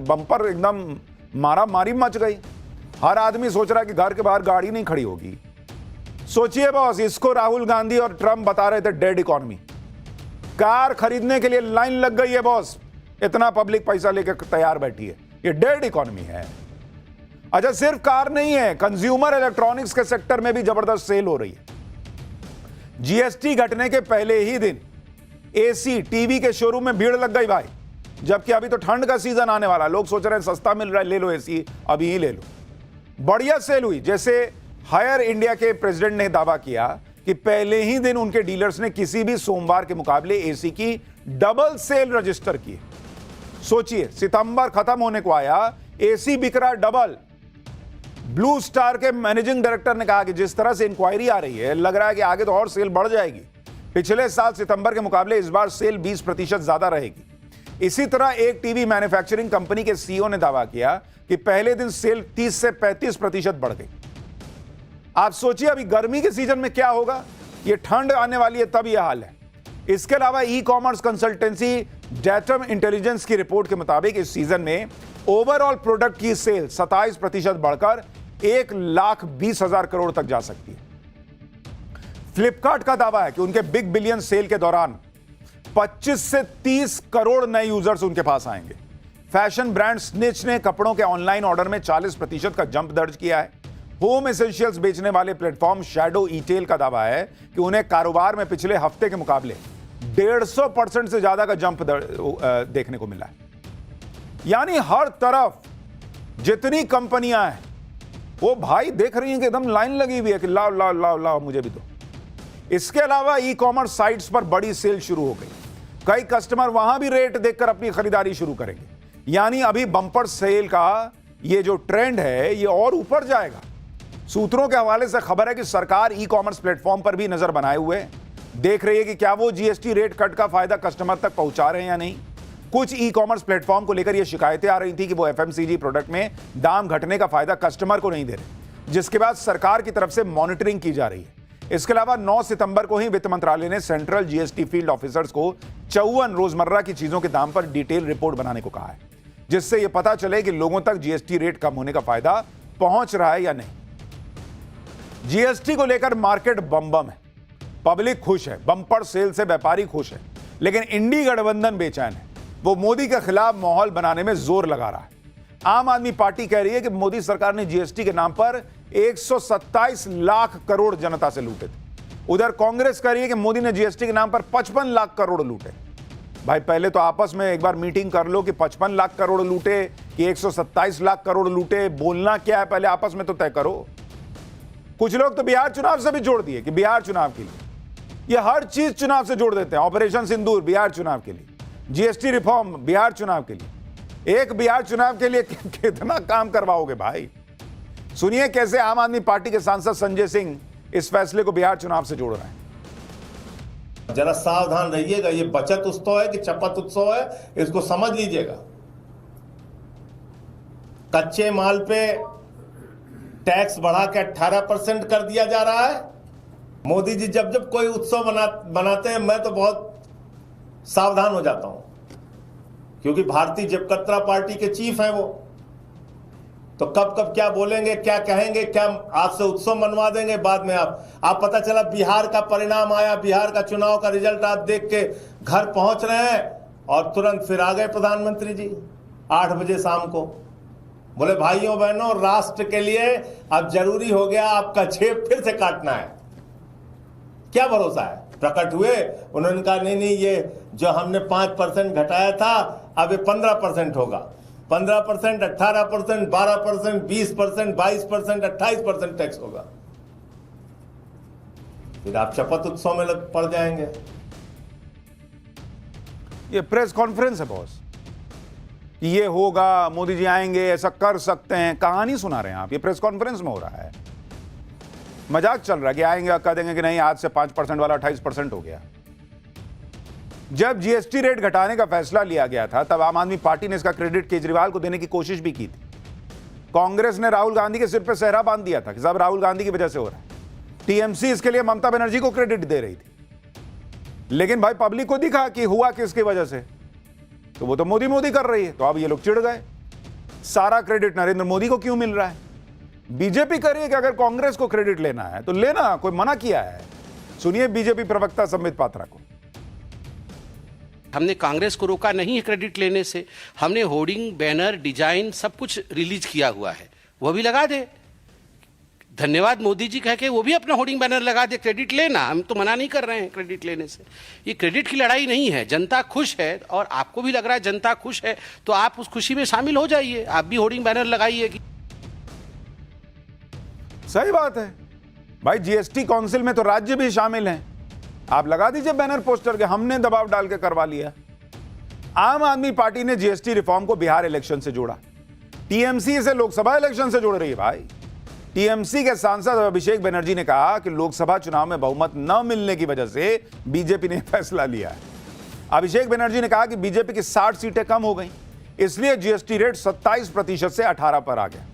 Bumper एकदम मारा मारी मच गई। हर आदमी सोच रहा है कि घर के बाहर गाड़ी नहीं खड़ी होगी। सोचिए बॉस, इसको राहुल गांधी और ट्रंप बता रहे थे डेड इकोनॉमी। कार खरीदने के लिए लाइन लग गई है बॉस, इतना पब्लिक पैसा लेकर तैयार बैठी है, ये डेड इकोनॉमी है। अच्छा, सिर्फ कार नहीं है, कंज्यूमर इलेक्ट्रॉनिक्स के सेक्टर में भी जबरदस्त सेल हो रही है। जीएसटी घटने के पहले ही दिन एसी टीवी के शोरूम में भीड़ लग गई भाई, जबकि अभी तो ठंड का सीजन आने वाला, लोग सोच रहे हैं सस्ता मिल रहा है, ले लो एसी, अभी ही ले लो। बढ़िया सेल हुई। जैसे हायर इंडिया के प्रेसिडेंट ने दावा किया कि पहले ही दिन उनके डीलर्स ने किसी भी सोमवार के मुकाबले एसी की डबल सेल रजिस्टर की। सोचिए, सितंबर खत्म होने को आया, एसी बिक रहा डबल। ब्लू स्टार के मैनेजिंग डायरेक्टर ने कहा कि जिस तरह से इंक्वायरी आ रही है, लग रहा है कि आगे तो और सेल बढ़ जाएगी। पिछले साल सितंबर के मुकाबले इस बार सेल 20% ज्यादा रहेगी। इसी तरह एक टीवी मैन्युफैक्चरिंग कंपनी के सीईओ ने दावा किया कि पहले दिन सेल 30 से 35% बढ़ गई। आप सोचिए अभी गर्मी के सीजन में क्या होगा, ये ठंड आने वाली है तब यह हाल है। इसके अलावा e commerce consultancy datum intelligence की रिपोर्ट के मुताबिक इस सीजन में ओवरऑल प्रोडक्ट की सेल 27% बढ़कर 1,20,000 करोड़ तक जा सकती है। फ्लिपकार्ट का दावा है कि उनके बिग बिलियन सेल के दौरान 25 से 30 करोड़ नए यूजर्स उनके पास आएंगे। फैशन ब्रांड स्निच ने कपड़ों के ऑनलाइन ऑर्डर में 40% का जंप दर्ज किया है। होम एसेंशियल्स बेचने वाले प्लेटफॉर्म शैडो ईटेल का दावा है कि उन्हें कारोबार में पिछले हफ्ते के मुकाबले 150% से ज्यादा का जंप देखने को मिला है। यानी हर तरफ जितनी कंपनियां हैं वो भाई देख रही हैं कि एकदम लाइन लगी हुई है कि लाओ लाओ लाओ लाओ मुझे भी दो। इसके अलावा ई कॉमर्स साइट्स पर बड़ी सेल शुरू हो गई। कई कस्टमर वहां भी रेट देखकर अपनी खरीदारी शुरू करेंगे। यानी अभी बम्पर सेल का ये जो ट्रेंड है ये और ऊपर जाएगा। सूत्रों के हवाले से खबर है कि सरकार ई कॉमर्स प्लेटफॉर्म पर भी नजर बनाए हुए देख रही है कि क्या वो जीएसटी रेट कट का फायदा कस्टमर तक पहुंचा रहे हैं या नहीं। कुछ ई कॉमर्स प्लेटफॉर्म को लेकर यह शिकायतें आ रही थी कि वो एफएमसीजी प्रोडक्ट में दाम घटने का फायदा कस्टमर को नहीं दे रहे, जिसके बाद सरकार की तरफ से मॉनिटरिंग की जा रही है। इसके अलावा 9 सितंबर को ही वित्त मंत्रालय ने सेंट्रल जीएसटी फील्ड ऑफिसर्स को 54 रोजमर्रा की चीजों के दाम पर डिटेल रिपोर्ट बनाने को कहा है, जिससे यह पता चले कि लोगों तक जीएसटी रेट कम होने का फायदा पहुंच रहा है या नहीं। जीएसटी को लेकर मार्केट बम है, पब्लिक खुश है, बम्पर सेल से व्यापारी खुश है, लेकिन इंडी गठबंधन बेचैन है। वो मोदी के खिलाफ माहौल बनाने में जोर लगा रहा है। आम आदमी पार्टी कह रही है कि मोदी सरकार ने जीएसटी के नाम पर 127 लाख करोड़ जनता से लूटे थे। उधर कांग्रेस कह रही है कि मोदी ने जीएसटी के नाम पर 55 लाख करोड़ लूटे। भाई पहले तो आपस में एक बार मीटिंग कर लो कि 55 लाख करोड़ लूटे कि 127 लाख करोड़ लूटे, बोलना क्या है पहले आपस में तो तय करो। कुछ लोग तो बिहार चुनाव से भी जोड़ दिए कि बिहार चुनाव के लिए, ये हर चीज चुनाव से जोड़ देते हैं। ऑपरेशन सिंदूर बिहार चुनाव के लिए, जीएसटी रिफॉर्म बिहार चुनाव के लिए। एक बिहार चुनाव के लिए कितना काम करवाओगे भाई। सुनिए कैसे आम आदमी पार्टी के सांसद संजय सिंह इस फैसले को बिहार चुनाव से जोड़ रहे हैं। जरा सावधान रहिएगा, ये बचत उत्सव है कि चपत उत्सव है, इसको समझ लीजिएगा। कच्चे माल पे टैक्स बढ़ा के 18% कर दिया जा रहा है। मोदी जी जब जब कोई उत्सव बनाते हैं मैं तो बहुत सावधान हो जाता हूं, क्योंकि भारतीय जनता पार्टी के चीफ हैं वो, तो कब कब क्या बोलेंगे, क्या कहेंगे, क्या आज से उत्सव मनवा देंगे, बाद में आप पता चला बिहार का परिणाम आया, बिहार का चुनाव का रिजल्ट आप देख के घर पहुंच रहे हैं और तुरंत फिर आ गए प्रधानमंत्री जी 8 बजे शाम को। बोले भाइयों बहनों, राष्ट्र के लिए अब जरूरी हो गया आपका जेब फिर से काटना है। क्या भरोसा है? प्रकट हुए, उन्होंने कहा नहीं ये जो हमने 5% घटाया था अब ये 15% होगा। 15%, 18%, 12%, 20%, 22%, 28% टैक्स होगा। फिर आप शपथ उत्सव में पड़ जाएंगे। ये प्रेस कॉन्फ्रेंस है बॉस, ये होगा, मोदी जी आएंगे, ऐसा कर सकते हैं, कहानी सुना रहे हैं आप। ये प्रेस कॉन्फ्रेंस में हो रहा है, मजाक चल रहा है कि आएंगे कह देंगे कि नहीं आज से 5% वाला 28% हो गया। जब जीएसटी रेट घटाने का फैसला लिया गया था तब आम आदमी पार्टी ने इसका क्रेडिट केजरीवाल को देने की कोशिश भी की थी। कांग्रेस ने राहुल गांधी के सिर पर सेहरा बांध दिया था कि सब राहुल गांधी की वजह से हो रहा है। टीएमसी इसके लिए ममता बनर्जी को क्रेडिट दे रही थी, लेकिन भाई पब्लिक को दिखा कि हुआ किसकी वजह से, तो वो तो मोदी मोदी कर रही है, तो अब ये लोग चिढ़ गए। सारा क्रेडिट नरेंद्र मोदी को क्यों मिल रहा है? बीजेपी कह रही है कि अगर कांग्रेस को क्रेडिट लेना है तो लेना, कोई मना किया है? सुनिए बीजेपी प्रवक्ता संबित पात्रा को। हमने कांग्रेस को रोका नहीं है क्रेडिट लेने से। हमने होर्डिंग, बैनर, डिजाइन सब कुछ रिलीज किया हुआ है, वो भी लगा दे। धन्यवाद मोदी जी कह के वो भी अपना होर्डिंग बैनर लगा दे, क्रेडिट लेना। हम तो मना नहीं कर रहे हैं क्रेडिट लेने से। ये क्रेडिट की लड़ाई नहीं है, जनता खुश है और आपको भी लग रहा है जनता खुश है तो आप उस खुशी में शामिल हो जाइए, आप भी होर्डिंग बैनर लगाइए। सही बात है भाई, जीएसटी काउंसिल में तो राज्य भी शामिल हैं, आप लगा दीजिए बैनर पोस्टर के, हमने दबाव डाल के करवा लिया। आम आदमी पार्टी ने जीएसटी रिफॉर्म को बिहार इलेक्शन से जोड़ा, टीएमसी इसे लोकसभा इलेक्शन से जोड़ रही है। भाई टीएमसी के सांसद अभिषेक बनर्जी ने कहा कि लोकसभा चुनाव में बहुमत न मिलने की वजह से बीजेपी ने फैसला लिया है। अभिषेक बनर्जी ने कहा कि बीजेपी की 60 सीटें कम हो गई, इसलिए जीएसटी रेट 27% से 18 पर आ गया।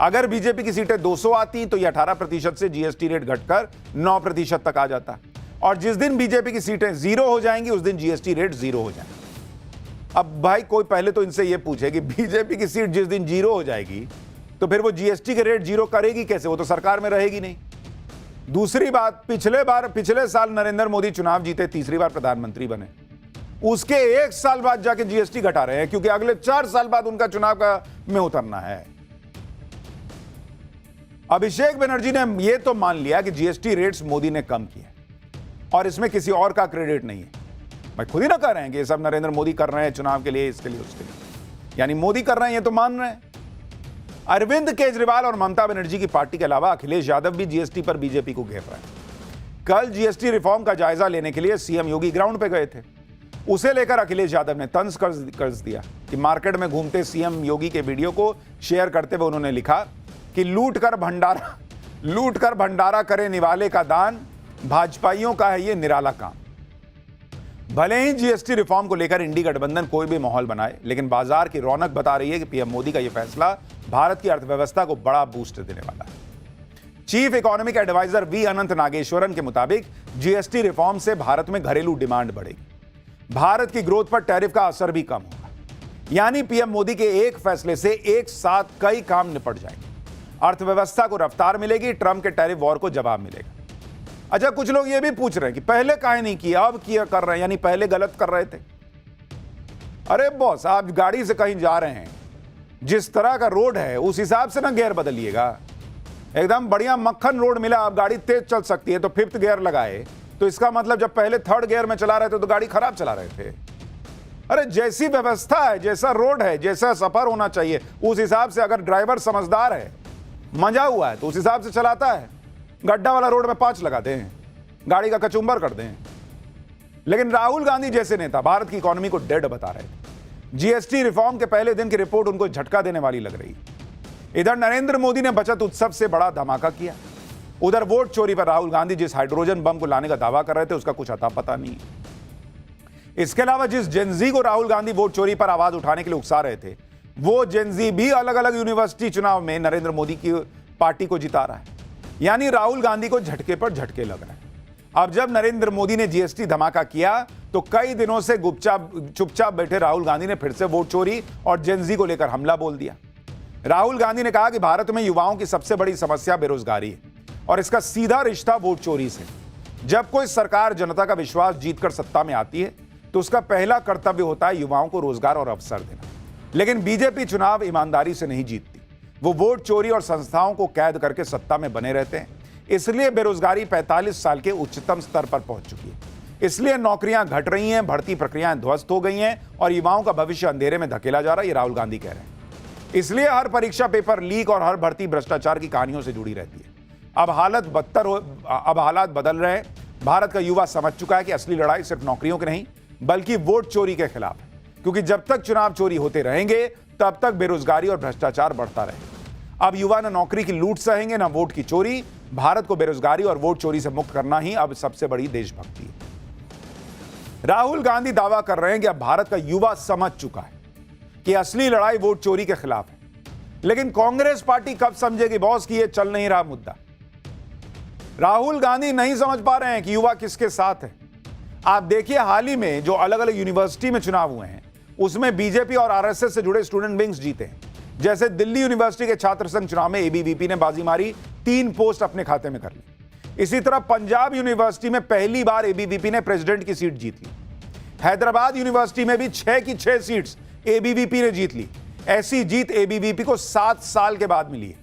अगर बीजेपी की सीटें 200 आती तो यह 18% से जीएसटी रेट घटकर 9% तक आ जाता, और जिस दिन बीजेपी की सीटें 0 हो जाएंगी उस दिन जीएसटी रेट 0 हो जाएगा। अब भाई कोई पहले तो इनसे यह पूछे कि बीजेपी की सीट जिस दिन 0 हो जाएगी तो फिर वो जीएसटी के रेट 0 करेगी कैसे? वो तो सरकार में रहेगी नहीं। दूसरी बात, पिछले साल नरेंद्र मोदी चुनाव जीते, तीसरी बार प्रधानमंत्री बने, उसके 1 साल बाद जाके जीएसटी घटा रहे हैं क्योंकि अगले 4 साल बाद उनका चुनाव में उतरना है। अभिषेक बनर्जी ने यह तो मान लिया कि जीएसटी रेट्स मोदी ने कम किए और इसमें किसी और का क्रेडिट नहीं है। भाई खुद ही ना कर रहे हैं कि ये सब नरेंद्र मोदी कर रहे हैं चुनाव के लिए, इसके लिए, उसके लिए, यानी मोदी कर रहे हैं, ये तो मान रहे हैं। अरविंद केजरीवाल और ममता बनर्जी की पार्टी के अलावा अखिलेश यादव भी जीएसटी पर बीजेपी को घेर रहे हैं। कल जीएसटी रिफॉर्म का जायजा लेने के लिए सीएम योगी ग्राउंड पे गए थे। उसे लेकर अखिलेश यादव ने तंज कर दिया कि मार्केट में घूमते सीएम योगी के वीडियो को शेयर करते हुए उन्होंने लिखा कि लूट कर भंडारा करे निवाले का दान, भाजपाइयों का है ये निराला काम। भले ही जीएसटी रिफॉर्म को लेकर इंडी गठबंधन कोई भी माहौल बनाए, लेकिन बाजार की रौनक बता रही है कि पीएम मोदी का यह फैसला भारत की अर्थव्यवस्था को बड़ा बूस्ट देने वाला है। चीफ इकोनॉमिक एडवाइजर वी अनंत नागेश्वरन के मुताबिक जीएसटी रिफॉर्म से भारत में घरेलू डिमांड बढ़ेगी, भारत की ग्रोथ पर टैरिफ का असर भी कम होगा, यानी पीएम मोदी के एक फैसले से एक साथ कई काम निपट जाएंगे। अर्थव्यवस्था को रफ्तार मिलेगी, ट्रंप के टैरिफ वॉर को जवाब मिलेगा। अच्छा, कुछ लोग ये भी पूछ रहे हैं कि पहले काहे नहीं किया, अब किया कर रहे हैं, यानी पहले गलत कर रहे थे। अरे बॉस, आप गाड़ी से कहीं जा रहे हैं, जिस तरह का रोड है उस हिसाब से ना गियर बदलिएगा। एकदम बढ़िया मक्खन रोड मिला, आप गाड़ी तेज चल सकती है तो 5th गियर लगाए, तो इसका मतलब जब पहले 3rd गियर में चला रहे थे तो गाड़ी खराब चला रहे थे। अरे जैसी व्यवस्था है, जैसा रोड है, जैसा सफर होना चाहिए, उस हिसाब से अगर ड्राइवर समझदार है, मजा हुआ है, तो उस हिसाब से चलाता है। गड्ढा वाला रोड में 5 लगाते हैं, गाड़ी का कचुम्बर कर दें। लेकिन राहुल गांधी जैसे नेता भारत की इकोनॉमी को डेड बता रहे थे। जीएसटी रिफॉर्म के पहले दिन की रिपोर्ट उनको झटका देने वाली लग रही। इधर नरेंद्र मोदी ने बचत उत्सव से बड़ा धमाका किया, उधर वोट चोरी पर राहुल गांधी जिस हाइड्रोजन बम को लाने का दावा कर रहे थे उसका कुछ अता पता नहीं। इसके अलावा जिस जेनजी को राहुल गांधी वोट चोरी पर आवाज उठाने के लिए उकसा रहे थे, वो जेनजी भी अलग अलग यूनिवर्सिटी चुनाव में नरेंद्र मोदी की पार्टी को जिता रहा है। यानी राहुल गांधी को झटके पर झटके लग रहे हैं। अब जब नरेंद्र मोदी ने जीएसटी धमाका किया तो कई दिनों से चुपचाप बैठे राहुल गांधी ने फिर से वोट चोरी और जेनजी को लेकर हमला बोल दिया। राहुल गांधी ने कहा कि भारत में युवाओं की सबसे बड़ी समस्या बेरोजगारी है और इसका सीधा रिश्ता वोट चोरी से। जब कोई सरकार जनता का विश्वास जीतकर सत्ता में आती है तो उसका पहला कर्तव्य होता है युवाओं को रोजगार और अवसर देना। लेकिन बीजेपी चुनाव ईमानदारी से नहीं जीतती, वो वोट चोरी और संस्थाओं को कैद करके सत्ता में बने रहते हैं। इसलिए बेरोजगारी 45 साल के उच्चतम स्तर पर पहुंच चुकी है। इसलिए नौकरियां घट रही हैं, भर्ती प्रक्रियाएं ध्वस्त हो गई हैं और युवाओं का भविष्य अंधेरे में धकेला जा रहा है, ये राहुल गांधी कह रहे हैं। इसलिए हर परीक्षा पेपर लीक और हर भर्ती भ्रष्टाचार की कहानियों से जुड़ी रहती है। अब हालात बदल रहे हैं। भारत का युवा समझ चुका है कि असली लड़ाई सिर्फ नौकरियों की नहीं बल्कि वोट चोरी के खिलाफ है, क्योंकि जब तक चुनाव चोरी होते रहेंगे तब तक बेरोजगारी और भ्रष्टाचार बढ़ता रहेगा। अब युवा न नौकरी की लूट सहेंगे न वोट की चोरी। भारत को बेरोजगारी और वोट चोरी से मुक्त करना ही अब सबसे बड़ी देशभक्ति है। राहुल गांधी दावा कर रहे हैं कि अब भारत का युवा समझ चुका है कि असली लड़ाई वोट चोरी के खिलाफ है। लेकिन कांग्रेस पार्टी कब समझेगी बॉस कि यह चल नहीं रहा मुद्दा। राहुल गांधी नहीं समझ पा रहे हैं कि युवा किसके साथ है। आप देखिए, हाल ही में जो अलग अलग यूनिवर्सिटी में चुनाव हुए हैं उसमें बीजेपी और आरएसएस से जुड़े स्टूडेंट विंग्स जीते हैं। जैसे दिल्ली यूनिवर्सिटी के छात्र संघ चुनाव में एबीवीपी ने बाजी मारी, 3 पोस्ट अपने खाते में कर ली। इसी तरह पंजाब यूनिवर्सिटी में पहली बार एबीवीपी ने प्रेसिडेंट की सीट जीत ली। हैदराबाद यूनिवर्सिटी में भी 6 की 6 सीट्स एबीवीपी ने जीत ली। ऐसी जीत एबीवीपी को 7 साल के बाद मिली है।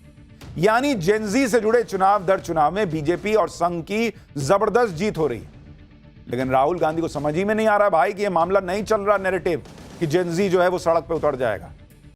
यानी जेनजी से जुड़े चुनाव दर चुनाव में बीजेपी और संघ की जबरदस्त जीत हो रही है। लेकिन राहुल गांधी को समझ ही में नहीं आ रहा भाई कि यह मामला नहीं चल रहा नैरेटिव कि जेनजी जो है वो सड़क पे उतर जाएगा।